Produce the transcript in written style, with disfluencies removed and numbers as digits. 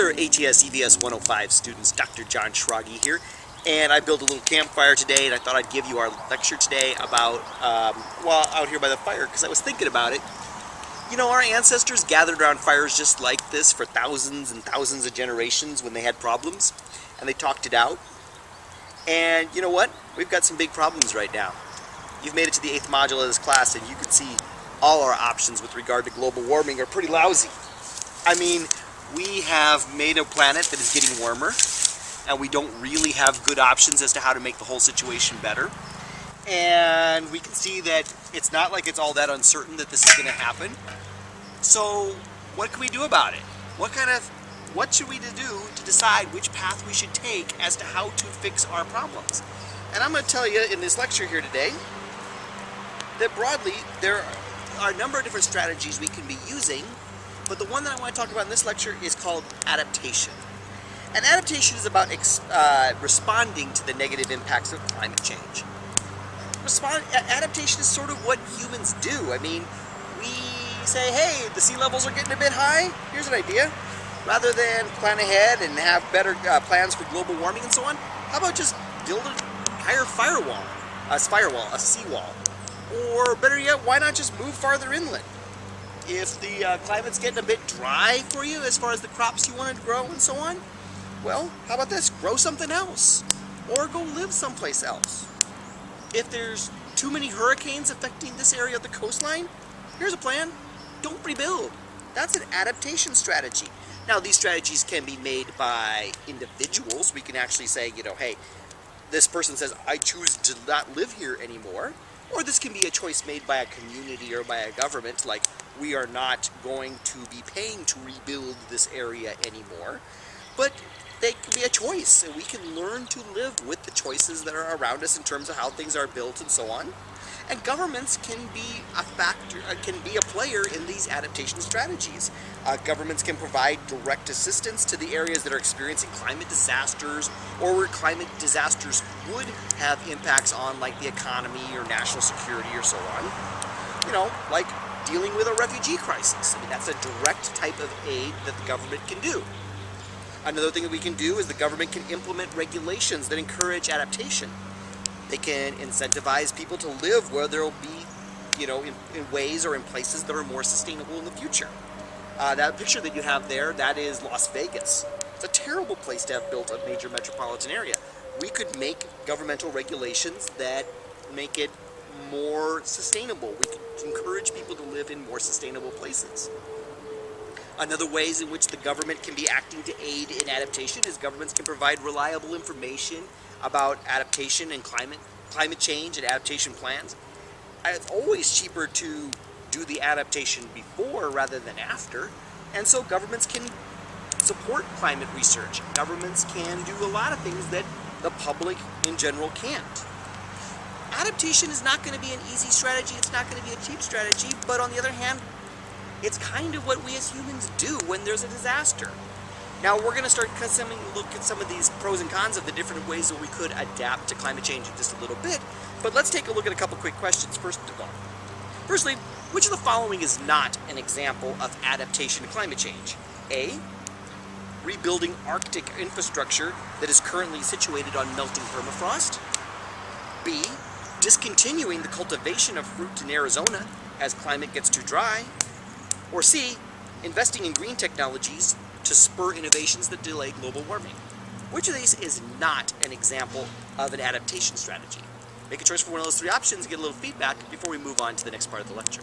there, ATS EVS 105 students. Dr. John Schragi here, and I built a little campfire today, and I thought I'd give you our lecture today about, well, out here by the fire, because I was thinking about it. You know, our ancestors gathered around fires just like this for thousands and thousands of generations when they had problems, and they talked it out. And you know what? We've got some big problems right now. You've made it to the 8th module of this class, and you can see all our options with regard to global warming are pretty lousy. I mean, we have made a planet that is getting warmer, and we don't really have good options as to how to make the whole situation better. And we can see that it's not like it's all that uncertain that this is going to happen. So what can we do about it? What should we do to decide which path we should take as to how to fix our problems? And I'm going to tell you in this lecture here today that broadly there are a number of different strategies we can be using, but the one that I want to talk about in this lecture is called adaptation. And adaptation is about responding to the negative impacts of climate change. Adaptation is sort of what humans do. I mean, we say, hey, the sea levels are getting a bit high. Here's an idea. Rather than plan ahead and have better plans for global warming and so on, how about just build a higher a seawall? Or better yet, why not just move farther inland? If the climate's getting a bit dry for you as far as the crops you want to grow and so on, well, how about this? Grow something else. Or go live someplace else. If there's too many hurricanes affecting this area of the coastline, here's a plan. Don't rebuild. That's an adaptation strategy. Now, these strategies can be made by individuals. We can actually say, you know, hey, this person says, I choose to not live here anymore. Or this can be a choice made by a community or by a government, like we are not going to be paying to rebuild this area anymore. But they can be a choice, and we can learn to live with the choices that are around us in terms of how things are built and so on. And governments can be a factor, can be a player in these adaptation strategies. Governments can provide direct assistance to the areas that are experiencing climate disasters, or where climate disasters would have impacts on, like, the economy or national security or so on. You know, like dealing with a refugee crisis. I mean, that's a direct type of aid that the government can do. Another thing that we can do is the government can implement regulations that encourage adaptation. They can incentivize people to live where there will be, you know, in ways or in places that are more sustainable in the future. That picture that you have there, that is Las Vegas. It's a terrible place to have built a major metropolitan area. We could make governmental regulations that make it more sustainable. We can encourage people to live in more sustainable places. Another ways in which the government can be acting to aid in adaptation is governments can provide reliable information about adaptation and climate change and adaptation plans. It's always cheaper to do the adaptation before rather than after, and so governments can support climate research. Governments can do a lot of things that the public in general can't. Adaptation is not going to be an easy strategy, it's not going to be a cheap strategy, but on the other hand, it's kind of what we as humans do when there's a disaster. Now, we're going to start look at some of these pros and cons of the different ways that we could adapt to climate change in just a little bit, but let's take a look at a couple quick questions first of all. Firstly, which of the following is not an example of adaptation to climate change? A, rebuilding Arctic infrastructure that is currently situated on melting permafrost. B, discontinuing the cultivation of fruit in Arizona as climate gets too dry. Or C, investing in green technologies to spur innovations that delay global warming. Which of these is not an example of an adaptation strategy? Make a choice for one of those three options, get a little feedback before we move on to the next part of the lecture.